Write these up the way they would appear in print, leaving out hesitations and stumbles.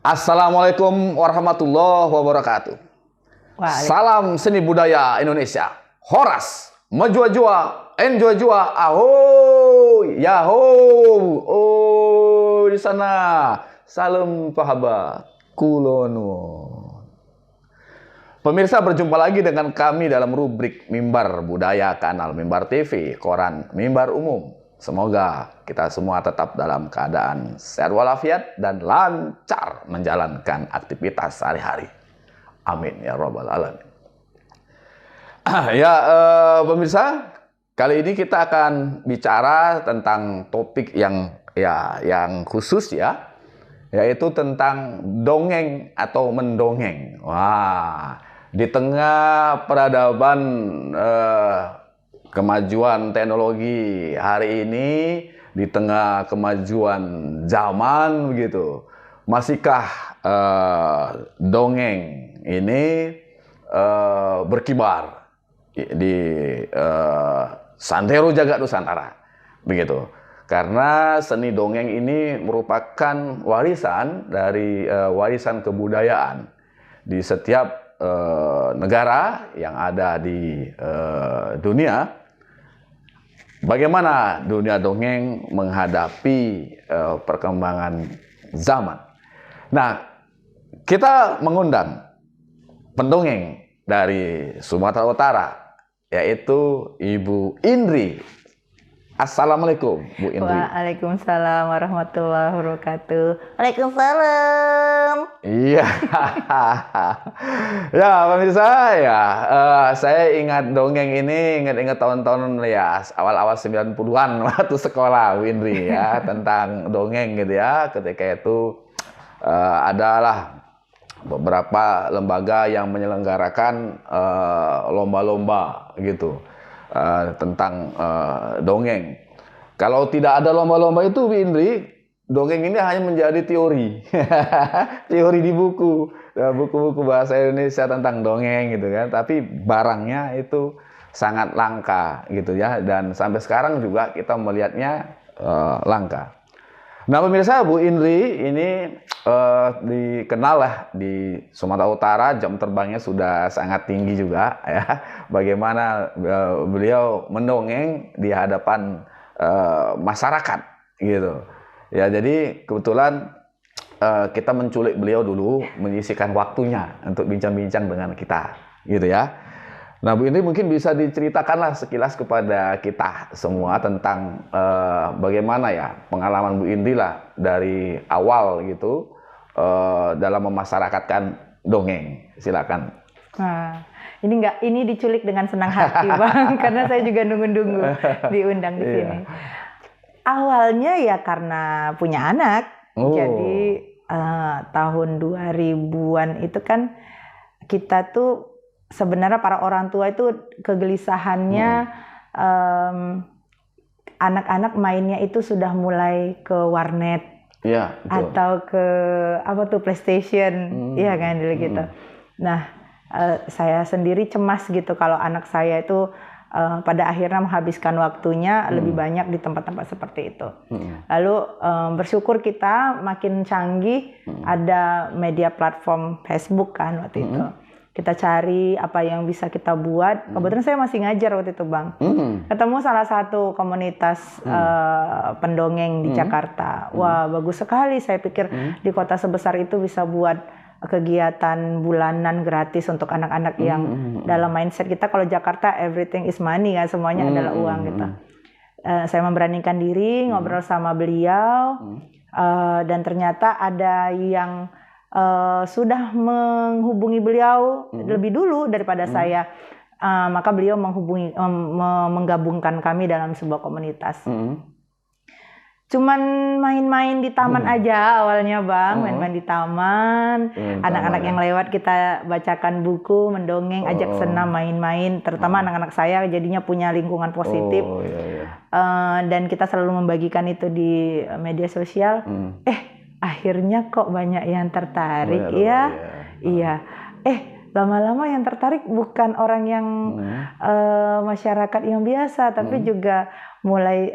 Assalamualaikum warahmatullahi wabarakatuh. Salam seni budaya Indonesia. Horas, menjua-jua, enjua-jua, ahoy, yaho, oh di sana. Salam pahabat, kulonun. Pemirsa, berjumpa lagi dengan kami dalam rubrik Mimbar Budaya Kanal Mimbar TV, Koran Mimbar Umum. Semoga kita semua tetap dalam keadaan sehat walafiat dan lancar menjalankan aktivitas sehari-hari. Amin ya rabbal alamin. Pemirsa, kali ini kita akan bicara tentang topik yang khusus ya, yaitu tentang dongeng atau mendongeng. Wah, di tengah peradaban kemajuan teknologi hari ini, di tengah kemajuan zaman begitu, masihkah dongeng ini berkibar di santero jagat Nusantara begitu? Karena seni dongeng ini merupakan warisan dari warisan kebudayaan di setiap negara yang ada di dunia. Bagaimana dunia dongeng menghadapi perkembangan zaman? Nah, kita mengundang pendongeng dari Sumatera Utara, yaitu Ibu Indri. Assalamualaikum, Bu Indri. Waalaikumsalam warahmatullahi wabarakatuh. Waalaikumsalam. Iya. Ya, pemirsa ya, saya ingat dongeng ini, ingat tahun-tahun ya awal-awal 90-an waktu sekolah, Bu Indri ya, tentang dongeng gitu ya. Ketika itu adalah beberapa lembaga yang menyelenggarakan lomba-lomba gitu. Tentang dongeng. Kalau tidak ada lomba-lomba itu, Bu Indri, dongeng ini hanya menjadi teori. Teori di buku-buku bahasa Indonesia tentang dongeng gitu kan. Tapi barangnya itu sangat langka gitu ya. Dan sampai sekarang juga kita melihatnya langka. Nah, pemirsa, Bu Indri ini dikenal lah di Sumatera Utara, jam terbangnya sudah sangat tinggi juga ya. Bagaimana beliau mendongeng di hadapan masyarakat gitu. Ya, jadi kebetulan kita menculik beliau dulu, menyisihkan waktunya untuk bincang-bincang dengan kita gitu ya. Nah, Bu Indri mungkin bisa diceritakanlah sekilas kepada kita semua tentang bagaimana ya pengalaman Bu Indri lah dari awal gitu dalam memasyarakatkan dongeng. Silakan. Nah, ini diculik dengan senang hati, Bang, karena saya juga nunggu-nunggu diundang di sini. Awalnya ya karena punya anak. Jadi tahun 2000-an itu kan kita tuh sebenarnya para orang tua itu kegelisahannya anak-anak mainnya itu sudah mulai ke warnet, ya, atau ke PlayStation, ya kan dulu gitu. Nah, saya sendiri cemas gitu kalau anak saya itu pada akhirnya menghabiskan waktunya lebih banyak di tempat-tempat seperti itu. Lalu bersyukur kita makin canggih, ada media platform Facebook kan waktu itu. Kita cari apa yang bisa kita buat. Kebetulan saya masih ngajar waktu itu, Bang. Ketemu salah satu komunitas pendongeng di Jakarta. Wah, bagus sekali. Saya pikir di kota sebesar itu bisa buat kegiatan bulanan gratis untuk anak-anak yang dalam mindset kita kalau Jakarta everything is money kan, semuanya adalah uang gitu. Saya memberanikan diri ngobrol sama beliau dan ternyata ada yang sudah menghubungi beliau lebih dulu daripada saya, maka beliau menggabungkan kami dalam sebuah komunitas. Cuman main-main di taman aja awalnya, Bang, main-main di taman. Anak-anak yang lewat kita bacakan buku, mendongeng, ajak senam, main-main. Terutama anak-anak saya jadinya punya lingkungan positif. Dan kita selalu membagikan itu di media sosial. Akhirnya kok banyak yang tertarik ya. Iya. Lama-lama yang tertarik bukan orang yang masyarakat yang biasa, tapi juga mulai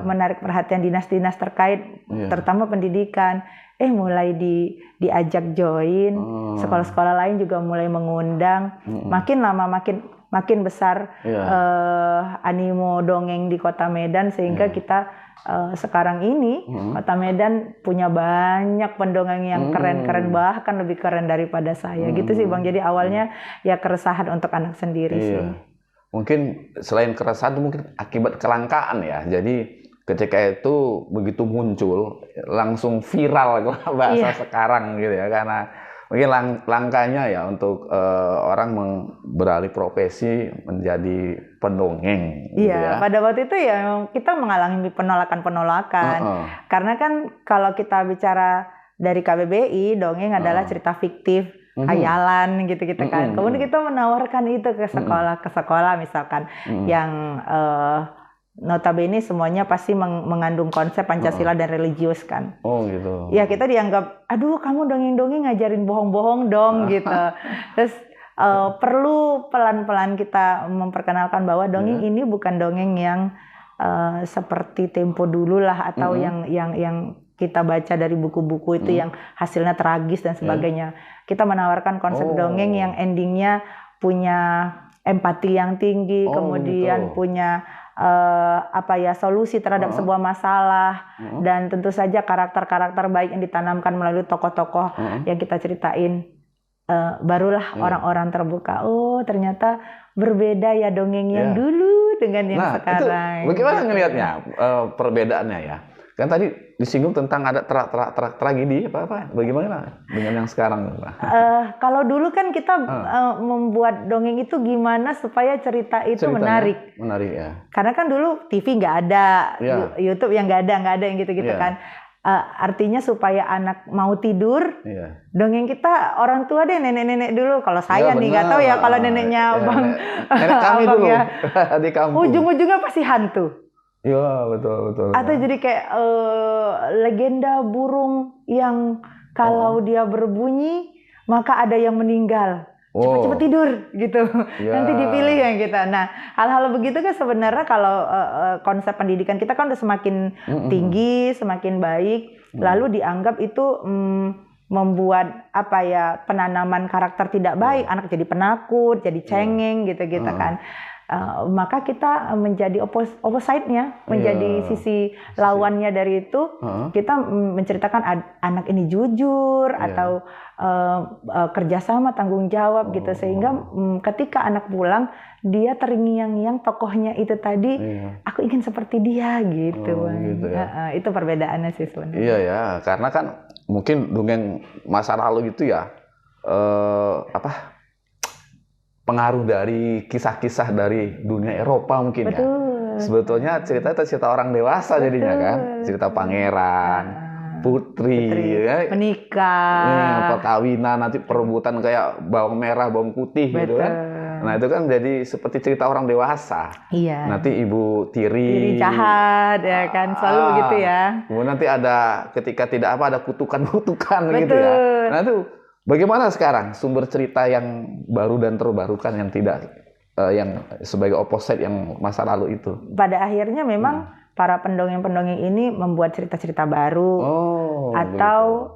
menarik perhatian dinas-dinas terkait, terutama pendidikan. Mulai diajak join, sekolah-sekolah lain juga mulai mengundang. Makin lama makin besar animo dongeng di Kota Medan, sehingga kita sekarang ini Kota Medan punya banyak pendongeng yang keren-keren, bahkan lebih keren daripada saya. Gitu sih Bang. Jadi awalnya ya keresahan untuk anak sendiri sih. Mungkin selain keresahan itu mungkin akibat kelangkaan ya. Jadi ketika itu begitu muncul langsung viral kalau bahasa sekarang gitu ya, karena mungkin langkanya ya untuk orang beralih profesi menjadi pendongeng gitu ya. Pada waktu itu ya kita mengalami penolakan karena kan kalau kita bicara dari KBBI, dongeng adalah cerita fiktif, khayalan gitu-gitu kan. Kemudian kita menawarkan itu ke sekolah misalkan yang notabene semuanya pasti mengandung konsep Pancasila dan religius kan. Oh gitu. Ya kita dianggap, aduh kamu dongeng-dongeng ngajarin bohong-bohong dong gitu. Terus perlu pelan-pelan kita memperkenalkan bahwa dongeng ini bukan dongeng yang seperti Tempo dulu lah, atau yang kita baca dari buku-buku itu yang hasilnya tragis dan sebagainya. Kita menawarkan konsep dongeng yang endingnya punya empati yang tinggi, kemudian punya solusi terhadap sebuah masalah, dan tentu saja karakter-karakter baik yang ditanamkan melalui tokoh-tokoh yang kita ceritain. Barulah orang-orang terbuka, oh ternyata berbeda ya dongeng yang dulu dengan yang sekarang. Itu bagaimana ngelihatnya perbedaannya ya? Kan tadi disinggung tentang ada tragedi apa? Bagaimana dengan yang sekarang? Kalau dulu kan kita membuat dongeng itu gimana supaya cerita itu menarik. Menarik ya. Karena kan dulu TV nggak ada, YouTube yang nggak ada yang gitu-gitu kan. Artinya supaya anak mau tidur, dongeng kita orang tua deh, nenek-nenek dulu. Kalau saya nih nggak tahu ya, kalau neneknya Bang, nenek kami dulu di kampung. Ujung-ujungnya pasti hantu. Iya betul. Atau jadi kayak legenda burung yang kalau dia berbunyi maka ada yang meninggal. Cepat-cepat tidur gitu. Nanti dipilih ya kita. Nah, hal-hal begitu kan sebenarnya kalau konsep pendidikan kita kan udah semakin tinggi, semakin baik, lalu dianggap itu membuat penanaman karakter tidak baik, anak jadi penakut, jadi cengeng gitu-gitu kan. Maka kita menjadi opposite-nya, menjadi sisi lawannya dari itu. Kita menceritakan anak ini jujur atau kerjasama, tanggung jawab gitu, sehingga ketika anak pulang dia terngiang-ngiang tokohnya itu tadi, aku ingin seperti dia gitu. Gitu ya. Itu perbedaannya sih sebenarnya. Iya ya, karena kan mungkin dongeng masa lalu gitu ya, pengaruh dari kisah-kisah dari dunia Eropa mungkin. Betul. Ya. Sebetulnya cerita orang dewasa jadinya kan, cerita pangeran, putri ya. Menikah, perkawinan, nanti perebutan kayak bawang merah, bawang putih gitu kan. Nah itu kan jadi seperti cerita orang dewasa. Iya. Nanti ibu tiri jahat ya kan, selalu begitu ya. Kemudian nanti ketika tidak ada kutukan-kutukan gitu ya. Nah itu bagaimana sekarang sumber cerita yang baru dan terbarukan yang tidak yang sebagai opposite yang masa lalu itu? Pada akhirnya memang para pendongeng-pendongeng ini membuat cerita-cerita baru, atau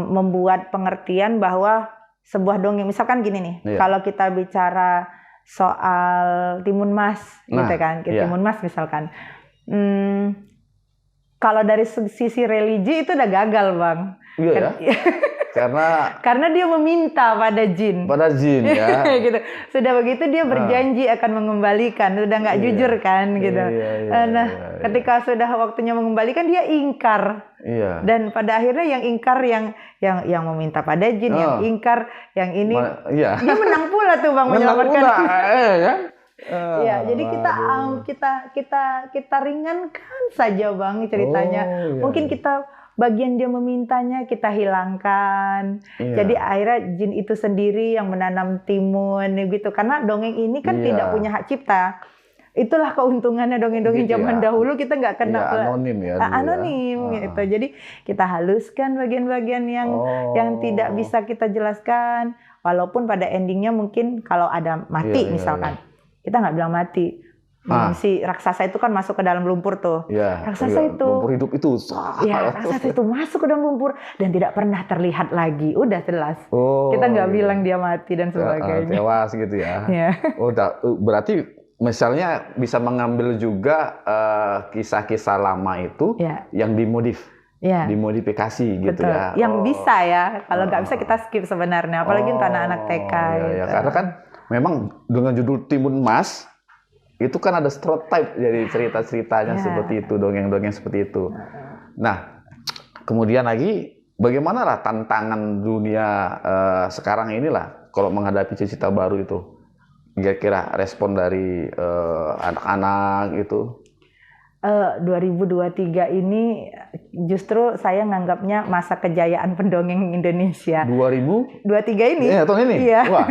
membuat pengertian bahwa sebuah dongeng, misalkan gini nih, kalau kita bicara soal Timun Mas, gitu kan, Timun Mas misalkan, kalau dari sisi religi itu udah gagal Bang. Iya ya. Karena dia meminta pada jin. Pada jin ya. Gitu. Sudah begitu dia berjanji akan mengembalikan, sudah nggak jujur kan gitu. Ketika sudah waktunya mengembalikan dia ingkar. Dan pada akhirnya yang ingkar yang meminta pada jin, yang ingkar yang ini, dia menang pula tuh Bang, menyelamatkan. Jadi kita ringankan saja Bang ceritanya. Mungkin kita bagian dia memintanya kita hilangkan. Jadi akhirnya jin itu sendiri yang menanam timun gitu. Karena dongeng ini kan tidak punya hak cipta. Itulah keuntungannya dongeng-dongeng zaman dahulu, kita nggak kena anonim ya. Anonim gitu. Jadi kita haluskan bagian-bagian yang tidak bisa kita jelaskan. Walaupun pada endingnya mungkin kalau ada mati misalkan. Kita nggak bilang mati. Si raksasa itu kan masuk ke dalam lumpur tuh. Ya, raksasa itu. Lumpur hidup itu. Ya, raksasa itu masuk ke dalam lumpur dan tidak pernah terlihat lagi. Udah jelas. Kita nggak bilang dia mati dan sebagainya. Tewas gitu ya. Berarti misalnya bisa mengambil juga kisah-kisah lama itu yang dimodifikasi gitu. Betul. Ya. Yang bisa ya. Kalau nggak bisa kita skip sebenarnya. Apalagi untuk anak-anak TK. Gitu. Karena kan memang dengan judul Timun Mas itu kan ada stereotype jadi cerita-ceritanya seperti itu, dongeng-dongeng seperti itu. Nah, kemudian lagi bagaimana lah tantangan dunia sekarang inilah kalau menghadapi cerita baru itu? Kira-kira respon dari anak-anak itu? 2023 ini justru saya nganggapnya masa kejayaan pendongeng Indonesia. 2023 ini? Iya, tahun ini? Iya. Wah.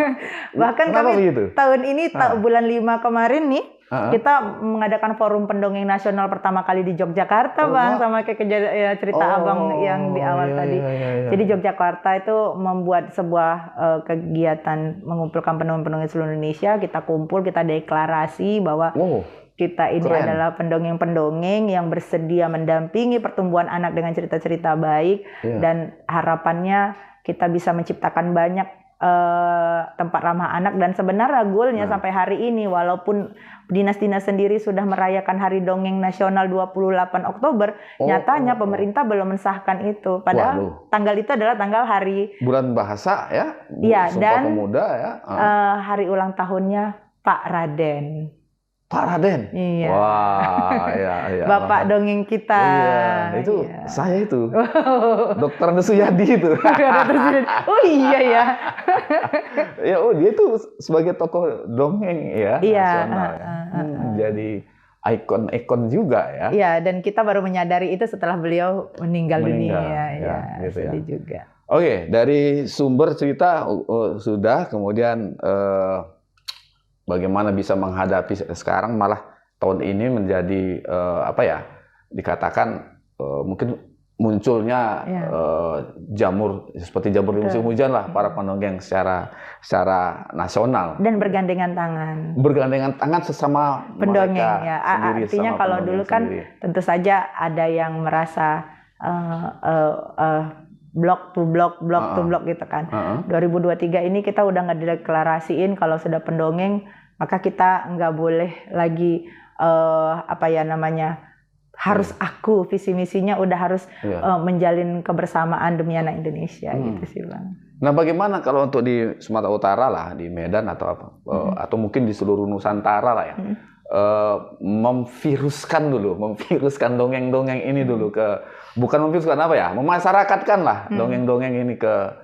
Bahkan kami begitu? Tahun ini, bulan 5 kemarin nih, kita mengadakan forum pendongeng nasional pertama kali di Yogyakarta, Bang, sama kayak cerita Abang yang di awal tadi. Jadi Yogyakarta itu membuat sebuah kegiatan mengumpulkan pendongeng-pendongeng seluruh Indonesia, kita kumpul, kita deklarasi bahwa kita ini adalah pendongeng-pendongeng yang bersedia mendampingi pertumbuhan anak dengan cerita-cerita baik dan harapannya kita bisa menciptakan banyak tempat ramah anak dan sebenarnya goalnya sampai hari ini walaupun dinas-dinas sendiri sudah merayakan Hari Dongeng Nasional 28 Oktober, nyatanya pemerintah belum mensahkan itu. Padahal tanggal itu adalah tanggal hari bulan bahasa ya. Iya, dan Pemuda ya. Hari ulang tahunnya Pak Raden. Pak Raden? Iya. Wah, iya. Bapak dongeng kita. Iya, itu saya itu. Dr. Suyadi itu. Oh iya ya. Ya, dia itu sebagai tokoh dongeng ya, nasional. Jadi ikon-ikon juga ya. Iya, dan kita baru menyadari itu setelah beliau meninggal dunia. Ya, gitu ya. Juga. Oke, dari sumber cerita sudah, kemudian bagaimana bisa menghadapi sekarang malah tahun ini menjadi dikatakan mungkin munculnya jamur seperti jamur di musim hujan lah para pendongeng secara nasional dan bergandengan tangan sesama pendongeng mereka sendiri, artinya kalau dulu kan tentu saja ada yang merasa blok to blok gitu kan. 2023 ini kita udah nggak deklarasiin kalau sudah pendongeng maka kita nggak boleh lagi harus aku visi misinya udah harus menjalin kebersamaan demi anak Indonesia gitu sih Bang. Nah bagaimana kalau untuk di Sumatera Utara lah, di Medan atau apa atau mungkin di seluruh Nusantara lah ya, memviruskan dongeng-dongeng ini dulu bukan memviruskan memasyarakatkan lah dongeng-dongeng ini ke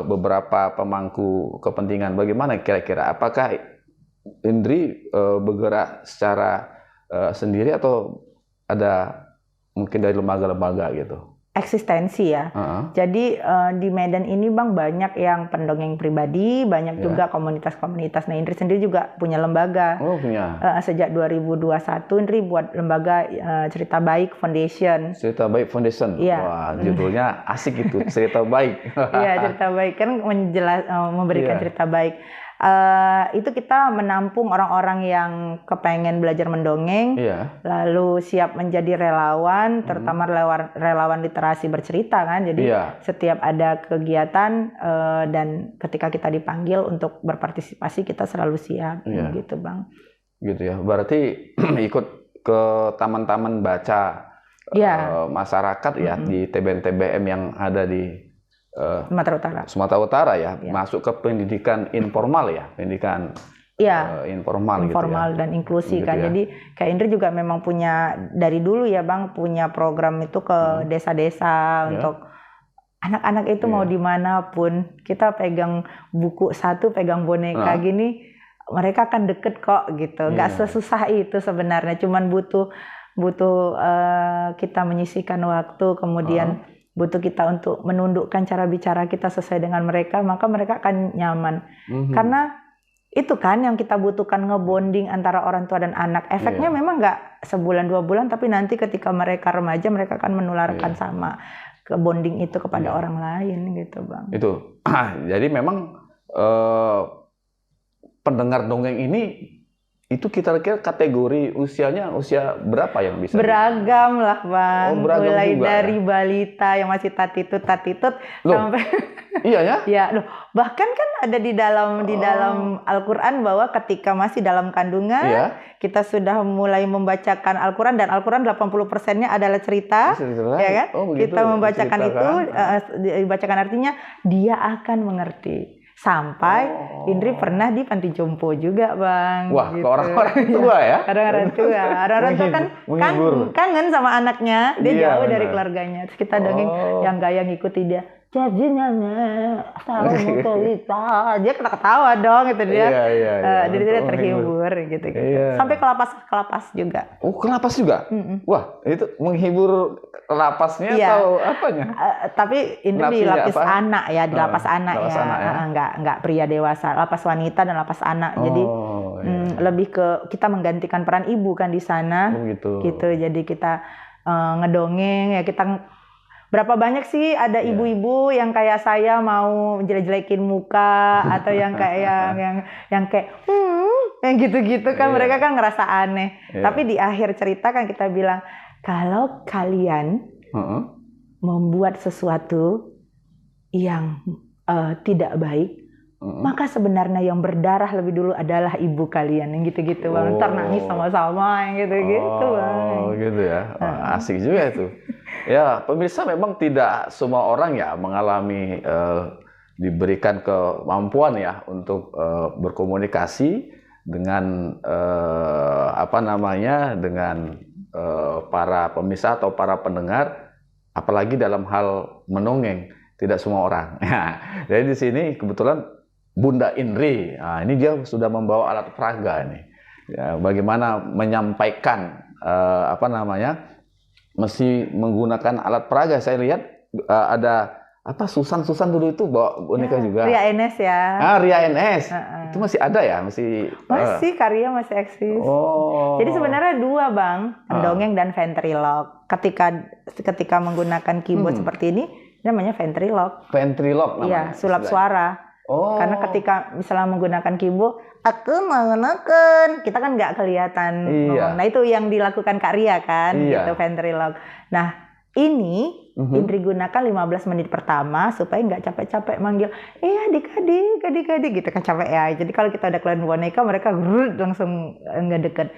beberapa pemangku kepentingan. Bagaimana kira-kira? Apakah Indri bergerak secara sendiri atau ada mungkin dari lembaga-lembaga gitu? Eksistensi ya. Jadi di Medan ini Bang banyak yang pendongeng pribadi, banyak juga komunitas-komunitas. Nah Indri sendiri juga punya lembaga. Punya. Sejak 2021 Indri buat lembaga Cerita Baik Foundation. Cerita Baik Foundation. Iya. Wah, judulnya asik itu, Cerita Baik. Iya, Cerita Baik kan memberikan cerita baik. Itu kita menampung orang-orang yang kepengen belajar mendongeng, lalu siap menjadi relawan, terutama relawan literasi bercerita kan. Jadi setiap ada kegiatan dan ketika kita dipanggil untuk berpartisipasi kita selalu siap, gitu Bang. Gitu ya. Berarti ikut ke taman-taman baca masyarakat ya di TBM yang ada di Sumatera Utara ya, masuk ke pendidikan informal ya, pendidikan informal gitu ya. Dan inklusi gitu kan. Jadi kayak Indri juga memang punya dari dulu ya Bang punya program itu ke desa-desa untuk anak-anak itu mau dimanapun kita pegang buku satu, pegang boneka gini, mereka akan deket kok gitu. Nggak sesusah itu sebenarnya, cuman butuh kita menyisihkan waktu, kemudian butuh kita untuk menundukkan cara bicara kita sesuai dengan mereka, maka mereka akan nyaman. Karena itu kan yang kita butuhkan, ngebonding antara orang tua dan anak. Efeknya memang nggak sebulan 2 bulan, tapi nanti ketika mereka remaja mereka akan menularkan sama bonding itu kepada orang lain gitu Bang. Itu. Jadi memang pendengar dongeng ini itu kira-kira kategori usianya usia berapa yang bisa? Beragam lah Bang, mulai juga, dari balita yang masih tatitut sampai iya ya? Ya, loh, bahkan kan ada di dalam Al-Qur'an bahwa ketika masih dalam kandungan, kita sudah mulai membacakan Al-Qur'an, dan Al-Qur'an 80%-nya adalah cerita, ya kan? Kita membacakan itu, dibacakan artinya dia akan mengerti. Sampai Indri pernah di panti jompo juga Bang. Wah, gitu. Ke orang-orang tua ya? Orang-orang tua. Orang-orang tua kan kangen sama anaknya. Dia jauh dari keluarganya. Terus kita dongeng yang gaya ngikuti dia. Jadi kita dia ketawa dong gitu dia. Jadi dia terhibur gitu. Sampai ke lapas juga. Oh, ke lapas juga? Wah, itu menghibur lapasnya atau apanya? Tapi ini di lapas anak ya, di lapas anak ya. Enggak pria dewasa, lapas wanita dan lapas anak. Jadi lebih ke kita menggantikan peran ibu kan di sana. Gitu. Jadi kita ngedongeng ya, kita berapa banyak sih ada ibu-ibu yang kayak saya mau jelek-jelekin muka atau yang kayak yang kayak yang gitu-gitu kan mereka kan ngerasa aneh. Tapi di akhir cerita kan kita bilang kalau kalian membuat sesuatu yang tidak baik, maka sebenarnya yang berdarah lebih dulu adalah ibu kalian, yang gitu-gitu Bang. Ntar nangis sama-sama yang gitu-gitu Bang. Oh gitu ya, asik juga itu. Ya pemirsa, memang tidak semua orang ya mengalami diberikan kemampuan ya untuk berkomunikasi dengan dengan para pemirsa atau para pendengar, apalagi dalam hal mendongeng. Tidak semua orang. Jadi di sini kebetulan Bunda Indri, ini dia sudah membawa alat peraga nih. Ya, bagaimana menyampaikan mesti menggunakan alat peraga. Saya lihat ada Susan dulu itu bawa boneka juga. Ria Enes ya. Ria Enes. Itu masih ada ya? Masih Karya masih eksis. Jadi sebenarnya dua Bang, pendongeng dan ventriloque. Ketika menggunakan keyboard seperti ini, namanya ventriloque. Ventriloque namanya. Iya, sulap suara. Karena ketika misalnya menggunakan keyboard, aku menggunakan, kita kan nggak kelihatan ngomong. Nah itu yang dilakukan Kak Ria kan, gitu ventriloque. Nah ini Indri gunakan 15 menit pertama supaya nggak capek-capek manggil, adik-adik gitu kan capek ya. Jadi kalau kita udah keluarin boneka, mereka langsung nggak deket.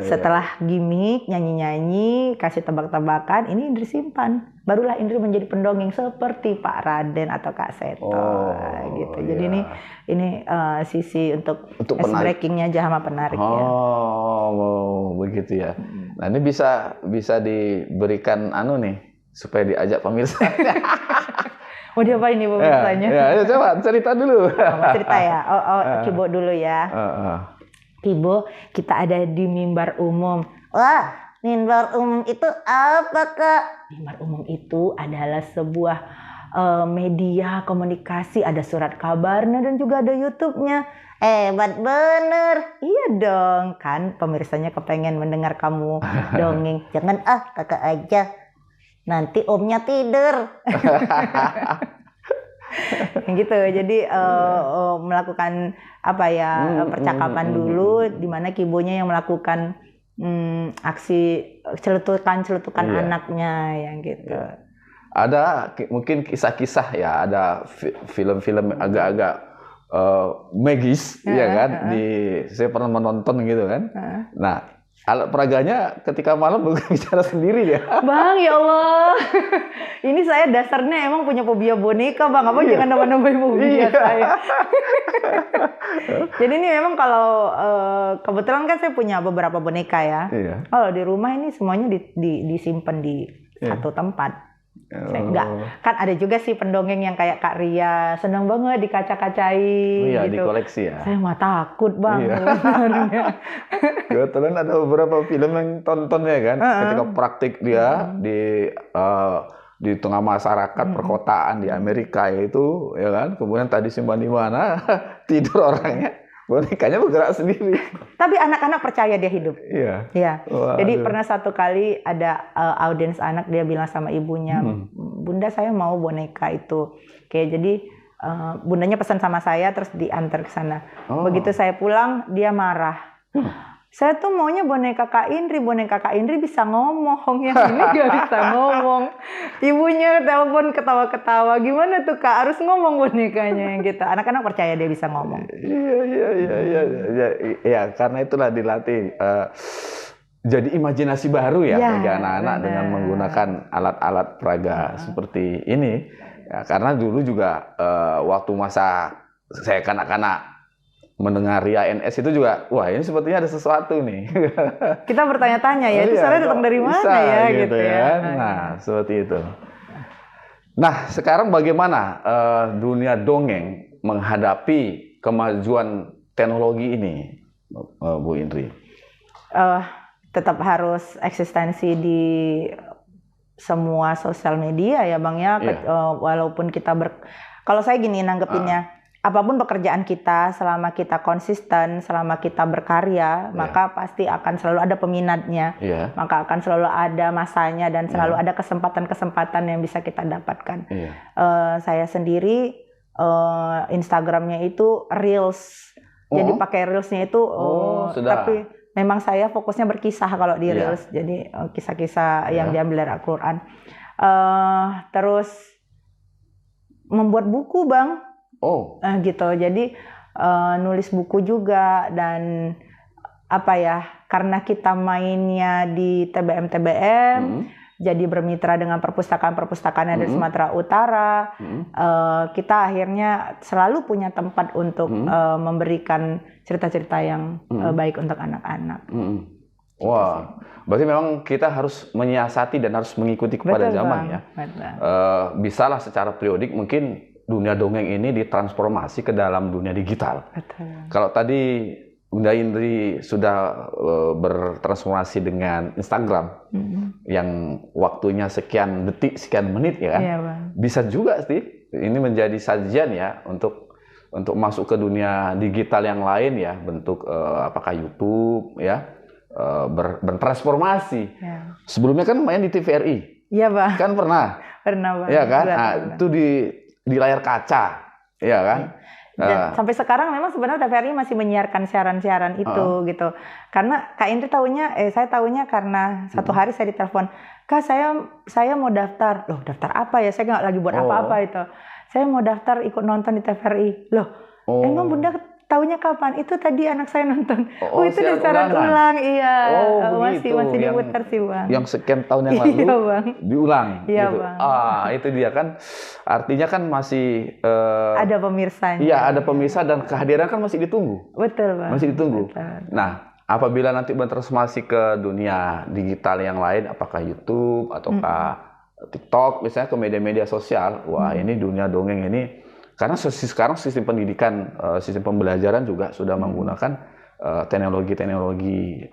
Setelah gimmick, nyanyi-nyanyi, kasih tebak-tebakan, ini Indri simpan. Barulah Indri menjadi pendongeng seperti Pak Raden atau Kak Seto gitu. Jadi ini sisi untuk ice breakingnya sama penariknya. Begitu ya. Nah ini bisa diberikan supaya diajak pemirsa. Mau diapain nih pemirsanya? Ya, coba cerita dulu. Cerita ya. Kibo dulu ya. Kibo, kita ada di mimbar umum. Wah, mimbar umum itu apa Kak? Mimbar umum itu adalah sebuah media komunikasi, ada surat kabarnya dan juga ada YouTube-nya. Hebat bener. Iya dong, kan pemirsanya kepengen mendengar kamu dongeng. Jangan kakak aja. Nanti omnya tidur. Gitu. Jadi melakukan percakapan dulu, di mana Kibonya yang melakukan aksi celutukan anaknya yang gitu. Ada mungkin kisah-kisah ya, ada film-film agak-agak magis, ya kan? Saya pernah menonton gitu kan. Nah, alat peraganya ketika malam bicara sendiri ya. Bang, ya Allah. Ini saya dasarnya emang punya fobia boneka, Bang. Apa jangan nambah-nambahin fobia saya. Jadi ini memang kalau kebetulan kan saya punya beberapa boneka ya. Kalau di rumah ini semuanya disimpan di satu tempat. Enggak, kan ada juga sih pendongeng yang kayak Kak Ria, senang banget dikaca-kacai gitu. Dikoleksi ya. Saya mah takut Bang. Kebetulan ada beberapa film yang tonton ya kan, ketika praktik dia di tengah masyarakat perkotaan di Amerika itu, ya kan, kemudian tadi simpan di mana, tidur orangnya, bonekanya bergerak sendiri. Tapi anak-anak percaya dia hidup. Iya. Jadi pernah satu kali ada audiens anak, dia bilang sama ibunya, Bunda saya mau boneka itu. Jadi bundanya pesan sama saya terus diantar ke sana. Begitu saya pulang dia marah. Saya tuh maunya boneka Kak Indri bisa ngomong, yang ini nggak bisa ngomong. Ibunya telepon ketawa-ketawa, gimana tuh Kak? Harus ngomong bonekanya yang gitu. Anak-anak percaya dia bisa ngomong. Iya, karena itulah dilatih. Jadi imajinasi baru ya bagi anak-anak dengan menggunakan alat-alat peraga seperti ini. Ya, karena dulu juga waktu masa saya kanak-kanak mendengar Ria NS itu juga, wah ini sepertinya ada sesuatu nih. Kita bertanya-tanya ya, itu suaranya datang dari mana ya gitu ya. Nah, seperti itu. Nah, sekarang bagaimana dunia dongeng menghadapi kemajuan teknologi ini, Bu Indri? Tetap harus eksistensi di semua sosial media ya Bang ya. Walaupun kita kalau saya gini nanggepinnya, apapun pekerjaan kita, selama kita konsisten, selama kita berkarya, maka pasti akan selalu ada peminatnya, maka akan selalu ada masanya dan selalu ada kesempatan-kesempatan yang bisa kita dapatkan. Saya sendiri Instagramnya itu Reels, jadi pakai Reelsnya itu, tapi memang saya fokusnya berkisah kalau di Reels, jadi kisah-kisah yang diambil dari Al-Quran. Terus membuat buku Bang. Gitu. Jadi nulis buku juga dan karena kita mainnya di TBM, jadi bermitra dengan perpustakaan-perpustakaan yang ada di Sumatera Utara, kita akhirnya selalu punya tempat untuk memberikan cerita-cerita yang baik untuk anak-anak. Wah, berarti memang kita harus menyiasati dan harus mengikuti kepada zaman ya. Bisalah secara periodik mungkin dunia dongeng ini ditransformasi ke dalam dunia digital. Kalau tadi Bunda Indri sudah bertransformasi dengan Instagram yang waktunya sekian detik, sekian menit ya kan? Bisa juga sih ini menjadi sajian ya untuk masuk ke dunia digital yang lain ya, bentuk apakah YouTube ya, bertransformasi. Sebelumnya kan main di TVRI. Iya Bang. Kan pernah. Pernah Bang. Iya kan? Itu di layar kaca, ya kan? Dan sampai sekarang memang sebenarnya TVRI masih menyiarkan siaran-siaran itu gitu. Karena Kak Indri saya tahunya karena satu hari saya ditelepon, Kak saya mau daftar. Loh daftar apa ya? Saya nggak lagi buat apa-apa itu. Saya mau daftar ikut nonton di TVRI. Loh emang Bunda tahunya kapan? Itu tadi anak saya nonton. Itu di siaran ulang, iya. Masih diputar sih Bang. Yang sekian tahun yang lalu diulang. Iya gitu. Bang. Itu dia kan. Artinya kan masih ada pemirsanya. Iya, ada pemirsa dan kehadiran kan masih ditunggu. Betul Bang. Masih ditunggu. Betul. Nah, apabila nanti bertransformasi ke dunia digital yang lain, apakah YouTube ataukah TikTok, misalnya ke media-media sosial, wah ini dunia dongeng ini. Karena sekarang sistem pendidikan, sistem pembelajaran juga sudah menggunakan teknologi-teknologi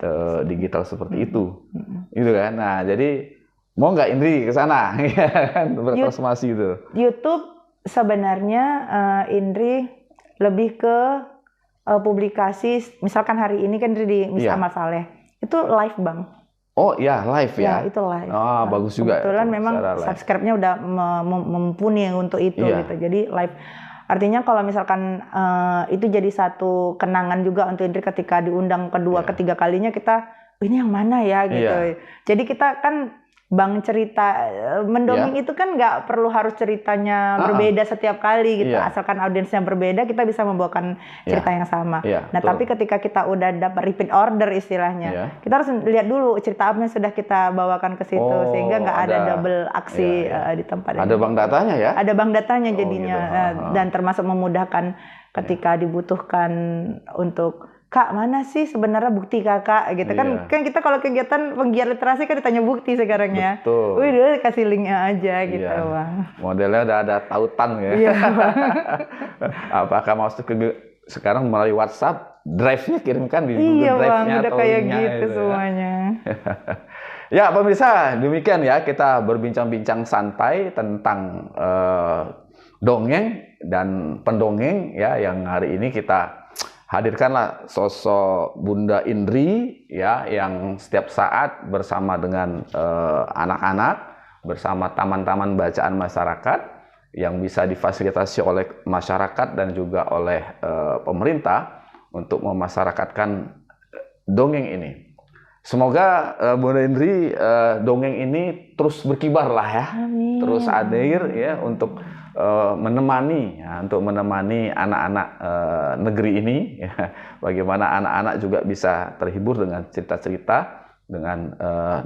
digital seperti itu, gitu kan. Nah, jadi mau nggak Indri ke sana, bertransformasi itu? YouTube sebenarnya Indri lebih ke publikasi. Misalkan hari ini kan Indri di Miss Amal Saleh, itu live Bang. Oh iya, live ya? Ya, itu live. Bagus juga. Kebetulan memang subscribe-nya udah mumpuni untuk itu gitu. Jadi live. Artinya kalau misalkan itu jadi satu kenangan juga untuk Indri ketika diundang kedua, ketiga kalinya kita, ini yang mana ya gitu. Jadi kita kan Bang cerita mendongeng itu kan nggak perlu harus ceritanya berbeda setiap kali gitu. Asalkan audiensnya berbeda, kita bisa membawakan cerita yang sama. Nah, tapi ketika kita udah dapat repeat order istilahnya, kita harus lihat dulu cerita apa yang sudah kita bawakan ke situ, sehingga nggak ada double aksi di tempat ini. Ada bank datanya ya? Ada bank datanya jadinya, dan termasuk memudahkan ketika dibutuhkan untuk Kak, mana sih sebenarnya bukti kakak gitu kan kita kalau kegiatan penggiat literasi kan ditanya bukti sekarang ya. Betul. Udah kasih linknya aja gitu Bang. Modelnya udah ada tautan ya. Iya Bang. Apakah masuk ke sekarang melalui WhatsApp, drive-nya kirimkan di Google Drive-nya udah atau kayak linknya gitu semuanya. Ya pemirsa, demikian ya kita berbincang-bincang santai tentang dongeng dan pendongeng ya, yang hari ini kita hadirkanlah sosok Bunda Indri ya, yang setiap saat bersama dengan anak-anak, bersama taman-taman bacaan masyarakat yang bisa difasilitasi oleh masyarakat dan juga oleh pemerintah untuk memasyarakatkan dongeng ini. Semoga Bunda Indri dongeng ini terus berkibar lah ya, terus hadir ya untuk menemani anak-anak negeri ini. Ya. Bagaimana anak-anak juga bisa terhibur dengan cerita-cerita, dengan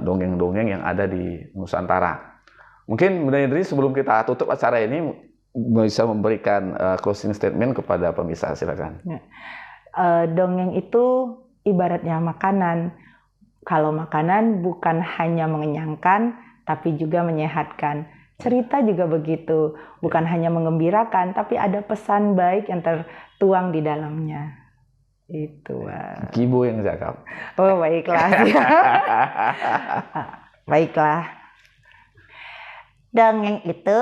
dongeng-dongeng yang ada di Nusantara. Mungkin Bunda Indri sebelum kita tutup acara ini bisa memberikan closing statement kepada pemirsa, silakan. Ya. Dongeng itu ibaratnya makanan. Kalau makanan bukan hanya mengenyangkan, tapi juga menyehatkan. Cerita juga begitu, bukan hanya mengembirakan, tapi ada pesan baik yang tertuang di dalamnya. Itu. Kibo yang cakap. Oh, baiklah. Baiklah. Dongeng itu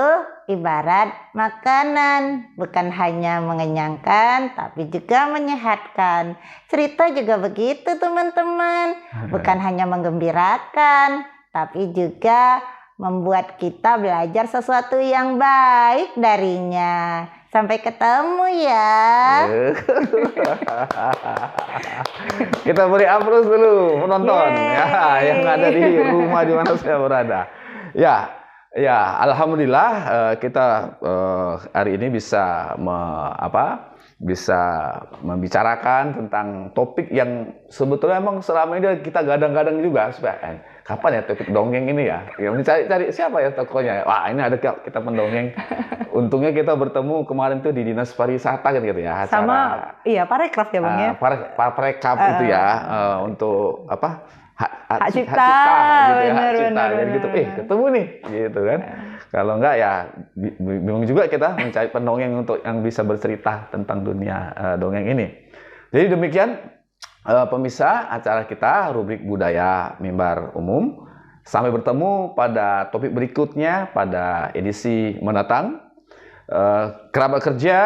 ibarat makanan, bukan hanya mengenyangkan, tapi juga menyehatkan. Cerita juga begitu, teman-teman. Bukan hanya menggembirakan, tapi juga membuat kita belajar sesuatu yang baik darinya. Sampai ketemu ya. Kita beri aplaus dulu penonton ya, yang ada di rumah di mana saya berada. Ya, alhamdulillah kita hari ini bisa membicarakan tentang topik yang sebetulnya emang selama ini kita gadang-gadang juga supaya kapan ya topik dongeng ini ya. Ya cari siapa ya tokohnya. Wah, ini ada kita pendongeng. Untungnya kita bertemu kemarin tuh di Dinas Pariwisata gitu ya. Acara, sama Parekraf ya Bang ya. Parekraf itu ya untuk apa? Hak cipta gitu ya, benar, gitu. Ketemu nih gitu kan. Kalau enggak ya bingung juga kita mencari pendongeng untuk yang bisa bercerita tentang dunia dongeng ini. Jadi demikian pemirsa acara kita rubrik budaya mimbar umum. Sampai bertemu pada topik berikutnya pada edisi mendatang. Kerabat kerja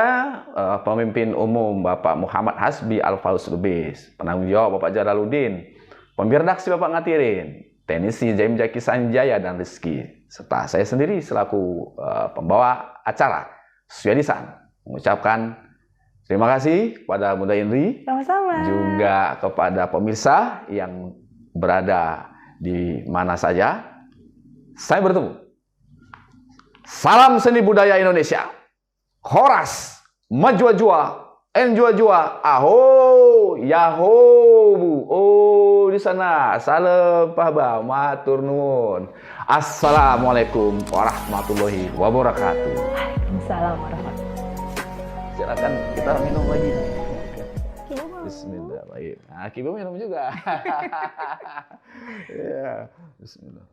pemimpin umum Bapak Muhammad Hasbi Al-Fauz Lubis, penanggung jawab Bapak Jalaluddin, pembiredaksi Bapak Ngatirin, teknisi Jaim Jaki Sanjaya dan Rizky, serta saya sendiri selaku pembawa acara Suyadisan mengucapkan terima kasih kepada Bunda Indri, Sama-sama. juga kepada pemirsa yang berada di mana saja. Saya bertemu. Salam seni budaya Indonesia. Horas, majua-jua, enjua-jua, aho, yaho, bu. Oh, di sana. Salam pahba, matur nuwun. Assalamualaikum warahmatullahi wabarakatuh. Waalaikumsalam warahmatullahi wabarakatuh. Silakan kita minum lagi. Bismillah. Baik. Nah, Kibo minum juga. Ya, bismillah.